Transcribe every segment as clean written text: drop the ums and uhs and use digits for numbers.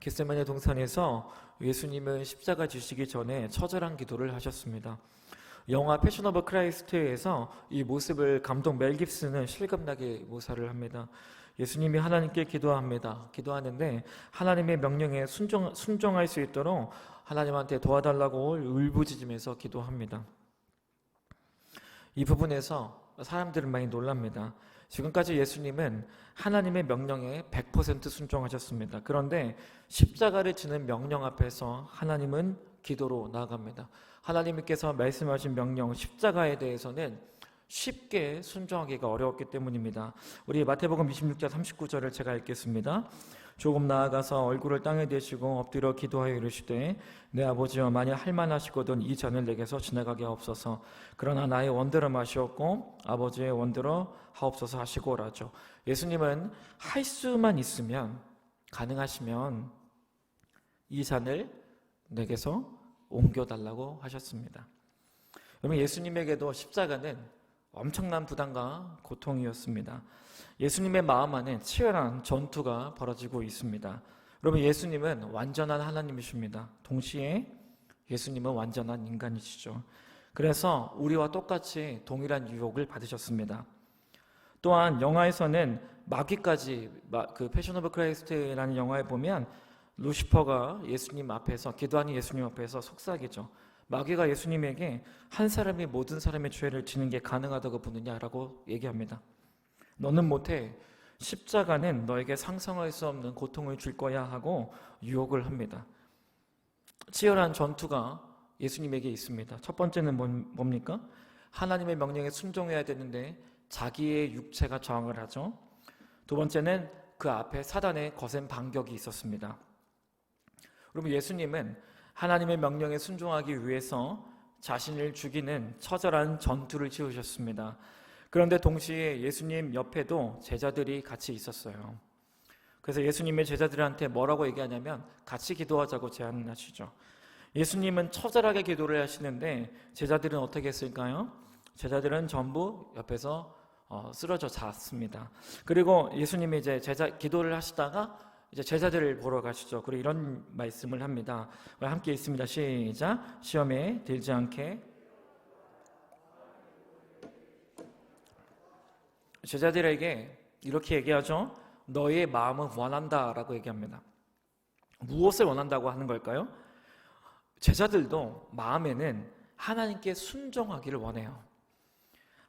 겟세마네 동산에서 예수님은 십자가 지시기 전에 처절한 기도를 하셨습니다. 영화 패션 오브 크라이스트에서 이 모습을 감독 멜 깁슨은 실감나게 묘사를 합니다. 예수님이 하나님께 기도합니다. 기도하는데 하나님의 명령에 순종할 수 있도록 하나님한테 도와달라고 울부짖으면서 기도합니다. 이 부분에서 사람들은 많이 놀랍니다. 지금까지 예수님은 하나님의 명령에 100% 순종하셨습니다. 그런데 십자가를 지는 명령 앞에서 하나님은 기도로 나아갑니다. 하나님께서 말씀하신 명령 십자가에 대해서는 쉽게 순종하기가 어려웠기 때문입니다. 우리 마태복음 26장 39절을 제가 읽겠습니다. 조금 나아가서 얼굴을 땅에 대시고 엎드려 기도하여 이르시되 내 아버지여 만일 할만하시거든 이 잔을 내게서 지나가게 하옵소서. 그러나 나의 원대로 마시옵고 아버지의 원대로 하옵소서 하시고 오라죠. 예수님은 할 수만 있으면, 가능하시면 이 잔을 내게서 옮겨달라고 하셨습니다. 여러분, 예수님에게도 십자가는 엄청난 부담과 고통이었습니다. 예수님의 마음 안에 치열한 전투가 벌어지고 있습니다. 여러분, 예수님은 완전한 하나님이십니다. 동시에 예수님은 완전한 인간이시죠. 그래서 우리와 똑같이 동일한 유혹을 받으셨습니다. 또한 영화에서는 마귀까지, 그 패션 오브 크라이스트라는 영화에 보면 루시퍼가 예수님 앞에서, 기도하는 예수님 앞에서 속삭이죠. 마귀가 예수님에게 한 사람이 모든 사람의 죄를 지는 게 가능하다고 보느냐라고 얘기합니다. 너는 못해. 십자가는 너에게 상상할 수 없는 고통을 줄 거야 하고 유혹을 합니다. 치열한 전투가 예수님에게 있습니다. 첫 번째는 뭡니까? 하나님의 명령에 순종해야 되는데 자기의 육체가 저항을 하죠. 두 번째는 그 앞에 사단의 거센 반격이 있었습니다. 여러분, 예수님은 하나님의 명령에 순종하기 위해서 자신을 죽이는 처절한 전투를 치르셨습니다. 그런데 동시에 예수님 옆에도 제자들이 같이 있었어요. 그래서 예수님의 제자들한테 뭐라고 얘기하냐면 같이 기도하자고 제안하시죠. 예수님은 처절하게 기도를 하시는데 제자들은 어떻게 했을까요? 제자들은 전부 옆에서 쓰러져 잤습니다. 그리고 예수님이 이제 기도를 하시다가 이제 제자들을 보러 가시죠. 그리고 이런 말씀을 합니다. 함께 있습니다. 시작. 시험에 들지 않게. 제자들에게 이렇게 얘기하죠. 너의 마음은 원한다 라고 얘기합니다. 무엇을 원한다고 하는 걸까요? 제자들도 마음에는 하나님께 순종하기를 원해요.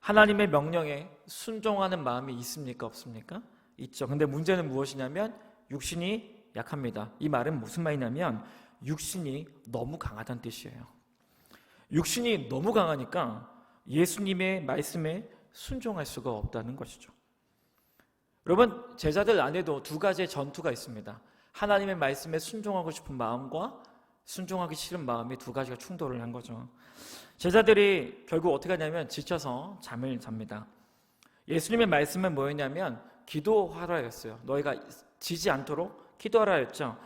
하나님의 명령에 순종하는 마음이 있습니까? 없습니까? 있죠. 근데 문제는 무엇이냐면 육신이 약합니다. 이 말은 무슨 말이냐면 육신이 너무 강하다는 뜻이에요. 육신이 너무 강하니까 예수님의 말씀에 순종할 수가 없다는 것이죠. 여러분, 제자들 안에도 두 가지의 전투가 있습니다. 하나님의 말씀에 순종하고 싶은 마음과 순종하기 싫은 마음이 두 가지가 충돌을 한 거죠. 제자들이 결국 어떻게 하냐면 지쳐서 잠을 잡니다. 예수님의 말씀은 뭐였냐면 기도하라였어요. 너희가 지지 않도록 기도하라였죠.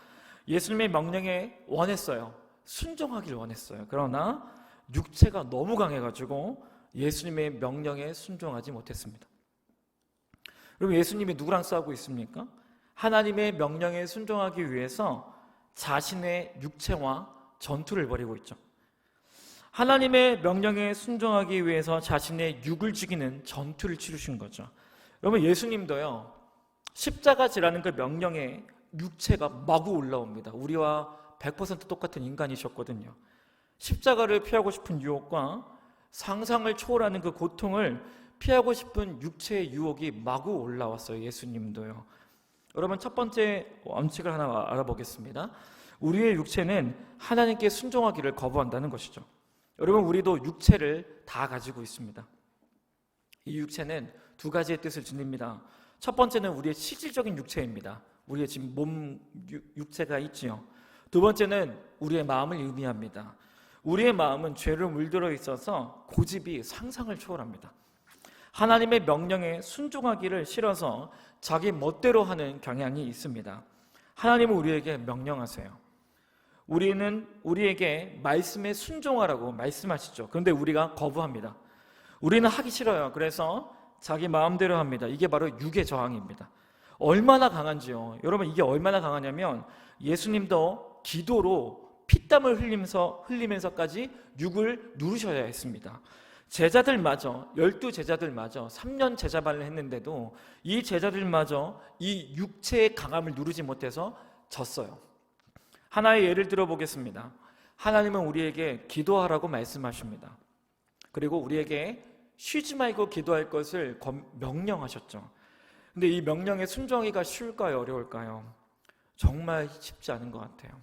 예수님의 명령에 원했어요. 순종하기를 원했어요. 그러나 육체가 너무 강해가지고 예수님의 명령에 순종하지 못했습니다. 그럼 예수님이 누구랑 싸우고 있습니까? 하나님의 명령에 순종하기 위해서 자신의 육체와 전투를 벌이고 있죠. 하나님의 명령에 순종하기 위해서 자신의 육을 죽이는 전투를 치르신 거죠. 여러분, 예수님도요, 십자가 지라는 그 명령에 육체가 마구 올라옵니다. 우리와 100% 똑같은 인간이셨거든요. 십자가를 피하고 싶은 유혹과 상상을 초월하는 그 고통을 피하고 싶은 육체의 유혹이 마구 올라왔어요. 예수님도요. 여러분, 첫 번째 원칙을 하나 알아보겠습니다. 우리의 육체는 하나님께 순종하기를 거부한다는 것이죠. 여러분, 우리도 육체를 다 가지고 있습니다. 이 육체는 두 가지의 뜻을 지닙니다. 첫 번째는 우리의 실질적인 육체입니다. 우리의 지금 몸 육체가 있지요. 두 번째는 우리의 마음을 의미합니다. 우리의 마음은 죄로 물들어 있어서 고집이 상상을 초월합니다. 하나님의 명령에 순종하기를 싫어서 자기 멋대로 하는 경향이 있습니다. 하나님은 우리에게 명령하세요. 우리에게 말씀에 순종하라고 말씀하시죠. 그런데 우리가 거부합니다. 우리는 하기 싫어요. 그래서 자기 마음대로 합니다. 이게 바로 육의 저항입니다. 얼마나 강한지요. 여러분, 이게 얼마나 강하냐면 예수님도 기도로 피땀을 흘리면서까지 육을 누르셔야 했습니다. 제자들마저, 12제자들마저 3년 제자반을 했는데도 이 제자들마저 이 육체의 강함을 누르지 못해서 졌어요. 하나의 예를 들어보겠습니다. 하나님은 우리에게 기도하라고 말씀하십니다. 그리고 우리에게 쉬지 말고 기도할 것을 명령하셨죠. 근데 이 명령에 순종하기가 쉬울까요? 어려울까요? 정말 쉽지 않은 것 같아요.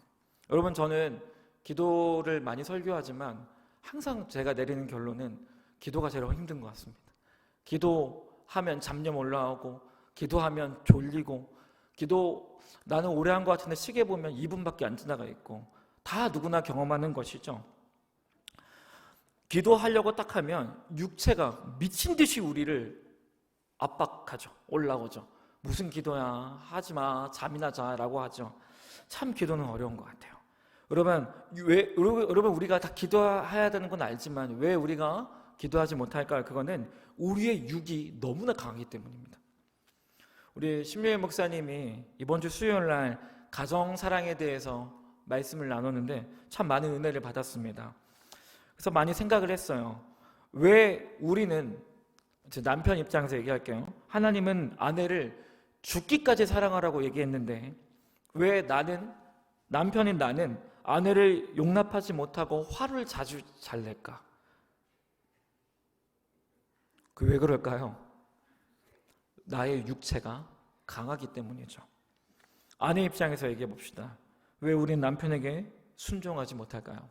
여러분, 저는 기도를 많이 설교하지만 항상 제가 내리는 결론은 기도가 제일 힘든 것 같습니다. 기도하면 잡념 올라오고, 기도하면 졸리고, 나는 오래 한 것 같은데 시계 보면 2분밖에 안 지나가 있고, 다 누구나 경험하는 것이죠. 기도하려고 딱 하면 육체가 미친 듯이 우리를 압박하죠. 올라오죠. 무슨 기도야, 하지마, 잠이나 자라고 하죠. 참 기도는 어려운 것 같아요. 여러분, 우리가 다 기도해야 되는 건 알지만 왜 우리가 기도하지 못할까요? 그거는 우리의 육이 너무나 강하기 때문입니다. 우리 신묘일 목사님이 이번 주 수요일 날 가정사랑에 대해서 말씀을 나눴는데 참 많은 은혜를 받았습니다. 그래서 많이 생각을 했어요. 왜 우리는, 제 남편 입장에서 얘기할게요. 하나님은 아내를 죽기까지 사랑하라고 얘기했는데 왜 남편인 나는 아내를 용납하지 못하고 화를 자주 잘 낼까? 왜 그럴까요? 나의 육체가 강하기 때문이죠. 아내 입장에서 얘기해 봅시다. 왜 우리는 남편에게 순종하지 못할까요?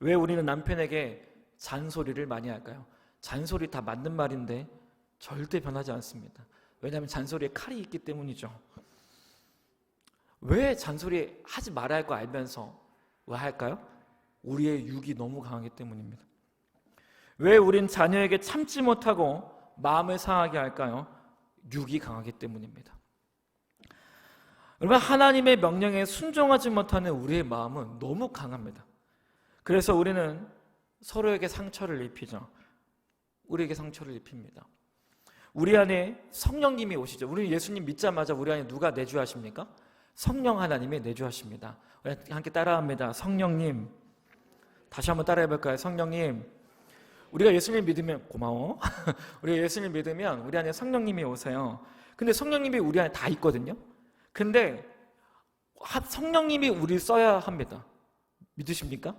왜 우리는 남편에게 잔소리를 많이 할까요? 잔소리 다 맞는 말인데 절대 변하지 않습니다. 왜냐하면 잔소리에 칼이 있기 때문이죠. 왜 잔소리 하지 말아야 할 거 알면서 왜 할까요? 우리의 육이 너무 강하기 때문입니다. 왜 우린 자녀에게 참지 못하고 마음을 상하게 할까요? 육이 강하기 때문입니다. 여러분, 하나님의 명령에 순종하지 못하는 우리의 마음은 너무 강합니다. 그래서 우리는 서로에게 상처를 입히죠. 우리에게 상처를 입힙니다. 우리 안에 성령님이 오시죠. 우리 예수님 믿자마자 우리 안에 누가 내주하십니까? 성령 하나님이 내주하십니다. 함께 따라합니다. 성령님. 다시 한번 따라해볼까요? 성령님. 우리가 예수님 믿으면, 고마워. 우리가 예수님 믿으면 우리 안에 성령님이 오세요. 근데 성령님이 우리 안에 다 있거든요. 근데 성령님이 우리를 써야 합니다. 믿으십니까?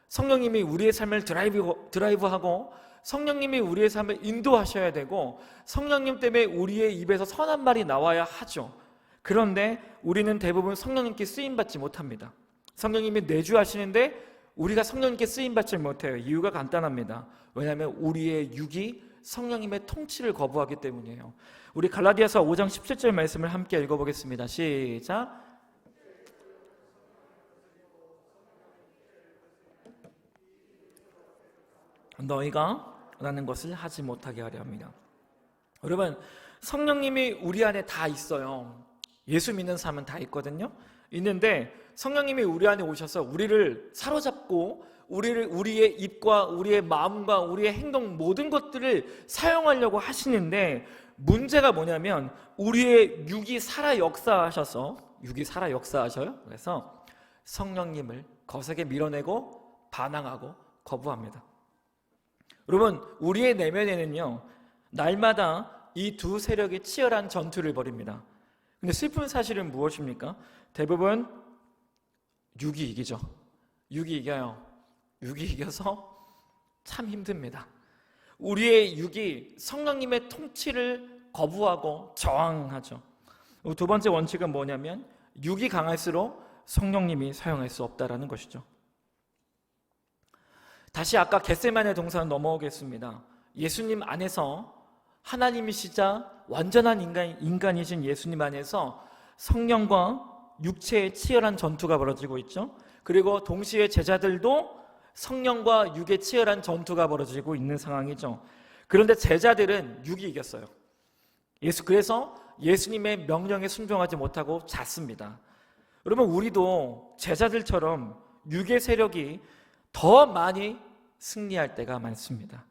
성령님이 우리의 삶을 드라이브하고 성령님이 우리의 삶을 인도하셔야 되고 성령님 때문에 우리의 입에서 선한 말이 나와야 하죠. 그런데 우리는 대부분 성령님께 쓰임받지 못합니다. 성령님이 내주하시는데 우리가 성령님께 쓰임받지 못해요. 이유가 간단합니다. 왜냐하면 우리의 육이 성령님의 통치를 거부하기 때문이에요. 우리 갈라디아서 5장 17절 말씀을 함께 읽어보겠습니다. 시작. 너희가 원하는 것을 하지 못하게 하려 합니다. 여러분, 성령님이 우리 안에 다 있어요. 예수 믿는 사람은 다 있거든요. 있는데 성령님이 우리 안에 오셔서 우리를 사로잡고 우리의 입과 우리의 마음과 우리의 행동 모든 것들을 사용하려고 하시는데 문제가 뭐냐면 우리의 육이 살아 역사하셔요. 그래서 성령님을 거세게 밀어내고 반항하고 거부합니다. 여러분, 우리의 내면에는요 날마다 이 두 세력이 치열한 전투를 벌입니다. 근데 슬픈 사실은 무엇입니까? 대부분 육이 이기죠. 육이 이겨요. 육이 이겨서 참 힘듭니다. 우리의 육이 성령님의 통치를 거부하고 저항하죠. 두 번째 원칙은 뭐냐면 육이 강할수록 성령님이 사용할 수 없다라는 것이죠. 다시 아까 겟세마네 동산 넘어오겠습니다. 예수님 안에서 하나님이시자 완전한 인간이신 예수님 안에서 성령과 육체의 치열한 전투가 벌어지고 있죠. 그리고 동시에 제자들도 성령과 육의 치열한 전투가 벌어지고 있는 상황이죠. 그런데 제자들은 육이 이겼어요. 그래서 예수님의 명령에 순종하지 못하고 잤습니다. 여러분, 우리도 제자들처럼 육의 세력이 더 많이 승리할 때가 많습니다.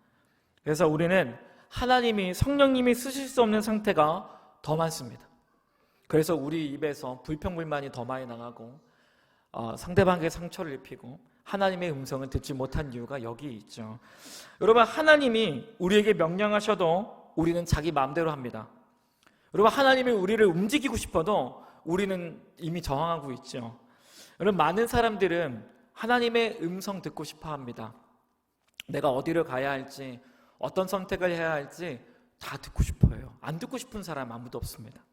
그래서 우리는 성령님이 쓰실 수 없는 상태가 더 많습니다. 그래서 우리 입에서 불평불만이 더 많이 나가고 상대방에게 상처를 입히고 하나님의 음성을 듣지 못한 이유가 여기 있죠. 여러분, 하나님이 우리에게 명령하셔도 우리는 자기 마음대로 합니다. 여러분, 하나님이 우리를 움직이고 싶어도 우리는 이미 저항하고 있죠. 여러분, 많은 사람들은 하나님의 음성 듣고 싶어 합니다. 내가 어디를 가야 할지, 어떤 선택을 해야 할지 다 듣고 싶어요. 안 듣고 싶은 사람 아무도 없습니다.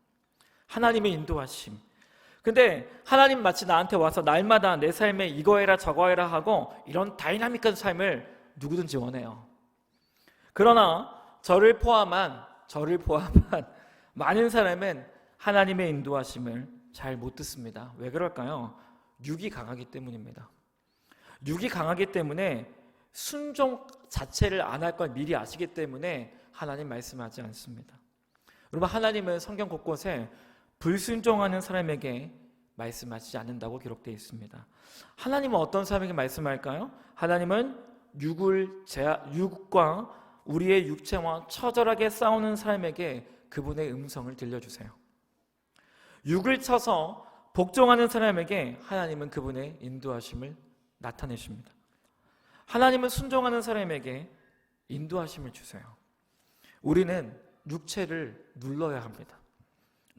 하나님의 인도하심. 근데 하나님 마치 나한테 와서 날마다 내 삶에 이거 해라 저거 해라 하고 이런 다이나믹한 삶을 누구든지 원해요. 그러나 저를 포함한 많은 사람은 하나님의 인도하심을 잘 못 듣습니다. 왜 그럴까요? 육이 강하기 때문입니다. 육이 강하기 때문에 순종 자체를 안 할 걸 미리 아시기 때문에 하나님 말씀하지 않습니다. 여러분, 하나님은 성경 곳곳에 불순종하는 사람에게 말씀하시지 않는다고 기록되어 있습니다. 하나님은 어떤 사람에게 말씀할까요? 하나님은 육과 우리의 육체와 처절하게 싸우는 사람에게 그분의 음성을 들려주세요. 육을 쳐서 복종하는 사람에게 하나님은 그분의 인도하심을 나타내십니다. 하나님은 순종하는 사람에게 인도하심을 주세요. 우리는 육체를 눌러야 합니다.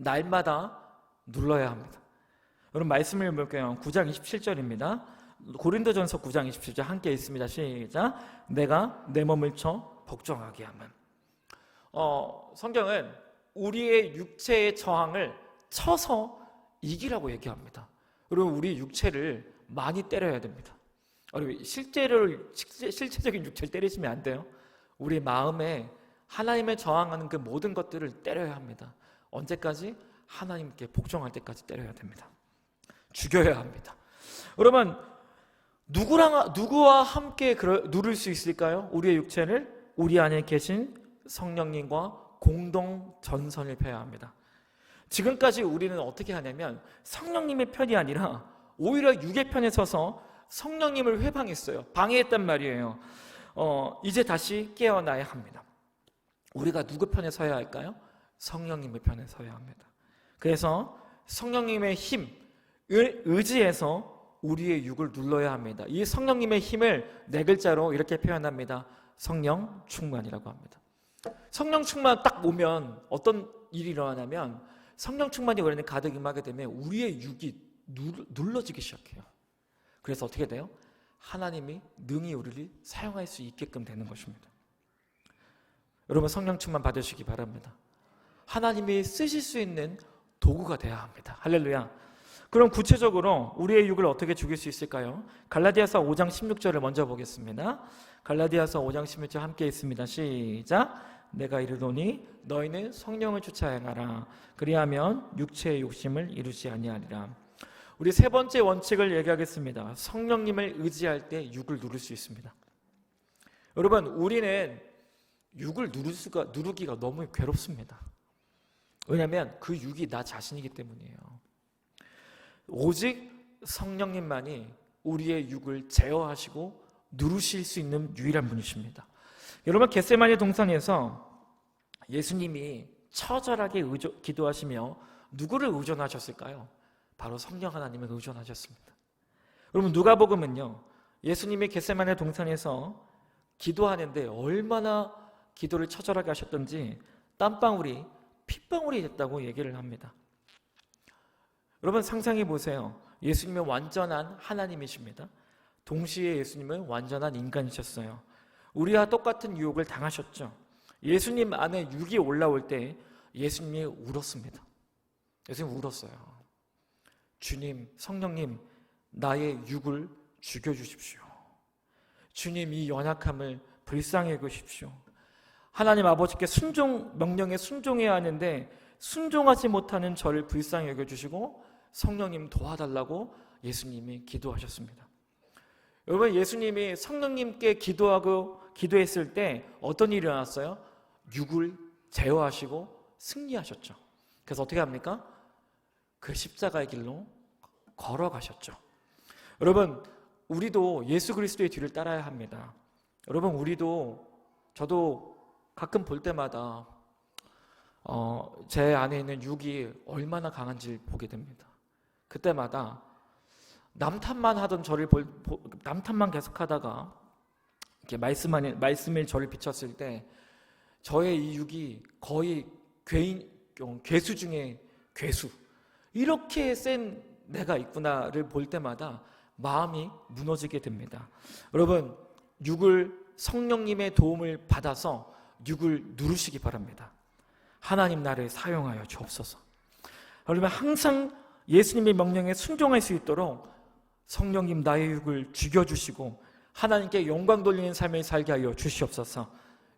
날마다 눌러야 합니다. 여러분, 말씀을 읽을게요. 9장 27절입니다. 고린도전서 9장 27절 함께 읽습니다. 시작. 내가 내 몸을 쳐 복종하게 하면. 성경은 우리의 육체의 저항을 쳐서 이기라고 얘기합니다. 여러분, 우리 육체를 많이 때려야 됩니다. 여러분, 실체적인 육체를 때리시면 안 돼요. 우리 마음에 하나님을 저항하는 그 모든 것들을 때려야 합니다. 언제까지? 하나님께 복종할 때까지 때려야 됩니다. 죽여야 합니다. 여러분, 누구와 함께 누릴 수 있을까요? 우리의 육체를 우리 안에 계신 성령님과 공동 전선을 펴야 합니다. 지금까지 우리는 어떻게 하냐면 성령님의 편이 아니라 오히려 육의 편에 서서 성령님을 회방했어요. 방해했단 말이에요. 이제 다시 깨어나야 합니다. 우리가 누구 편에 서야 할까요? 성령님의 편에 서야 합니다. 그래서 성령님의 힘을 의지해서 우리의 육을 눌러야 합니다. 이 성령님의 힘을 네 글자로 이렇게 표현합니다. 성령 충만이라고 합니다. 성령 충만 딱 오면 어떤 일이 일어나냐면 성령 충만이 우리는 가득 임하게 되면 우리의 육이 눌러지기 시작해요. 그래서 어떻게 돼요? 하나님이 능히 우리를 사용할 수 있게끔 되는 것입니다. 여러분, 성령 충만 받으시기 바랍니다. 하나님이 쓰실 수 있는 도구가 되어야 합니다. 할렐루야. 그럼 구체적으로 우리의 육을 어떻게 죽일 수 있을까요? 갈라디아서 5장 16절을 먼저 보겠습니다. 갈라디아서 5장 16절 함께 있습니다. 시작. 내가 이르노니 너희는 성령을 쫓아 행하라. 그리하면 육체의 욕심을 이루지 아니하리라. 우리 세 번째 원칙을 얘기하겠습니다. 성령님을 의지할 때 육을 누를 수 있습니다. 여러분, 우리는 육을 누르기가 너무 괴롭습니다. 왜냐하면 그 육이 나 자신이기 때문이에요. 오직 성령님만이 우리의 육을 제어하시고 누르실 수 있는 유일한 분이십니다. 여러분, 겟세마네 동산에서 예수님이 처절하게 기도하시며 누구를 의존하셨을까요? 바로 성령 하나님을 의존하셨습니다. 여러분, 누가복음은요, 예수님이 겟세마네 동산에서 기도하는데 얼마나 기도를 처절하게 하셨던지 땀방울이 핏방울이 됐다고 얘기를 합니다. 여러분, 상상해 보세요. 예수님은 완전한 하나님이십니다. 동시에 예수님은 완전한 인간이셨어요. 우리와 똑같은 유혹을 당하셨죠. 예수님 안에 육이 올라올 때 예수님이 울었습니다. 예수님 울었어요. 주님, 성령님, 나의 육을 죽여주십시오. 주님, 이 연약함을 불쌍히 여기십시오. 하나님 아버지께 명령에 순종해야 하는데 순종하지 못하는 저를 불쌍히 여겨주시고 성령님 도와달라고 예수님이 기도하셨습니다. 여러분, 예수님이 성령님께 기도했을 때 어떤 일이 일어났어요? 육을 제어하시고 승리하셨죠. 그래서 어떻게 합니까? 그 십자가의 길로 걸어가셨죠. 여러분, 우리도 예수 그리스도의 뒤를 따라야 합니다. 여러분, 저도 가끔 볼 때마다 제 안에 있는 육이 얼마나 강한지 보게 됩니다. 그때마다 남탓만 하던 저를 남탓만 계속하다가 이렇게 말씀일 저를 비췄을 때 저의 이 육이 거의 괴수 중에 괴수, 이렇게 센 내가 있구나를 볼 때마다 마음이 무너지게 됩니다. 여러분, 성령님의 도움을 받아서 육을 누르시기 바랍니다. 하나님 나를 사용하여 주옵소서. 여러분, 항상 예수님의 명령에 순종할 수 있도록 성령님 나의 육을 죽여주시고 하나님께 영광 돌리는 삶을 살게 하여 주시옵소서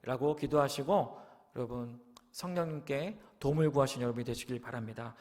라고 기도하시고, 여러분 성령님께 도움을 구하신 여러분이 되시길 바랍니다.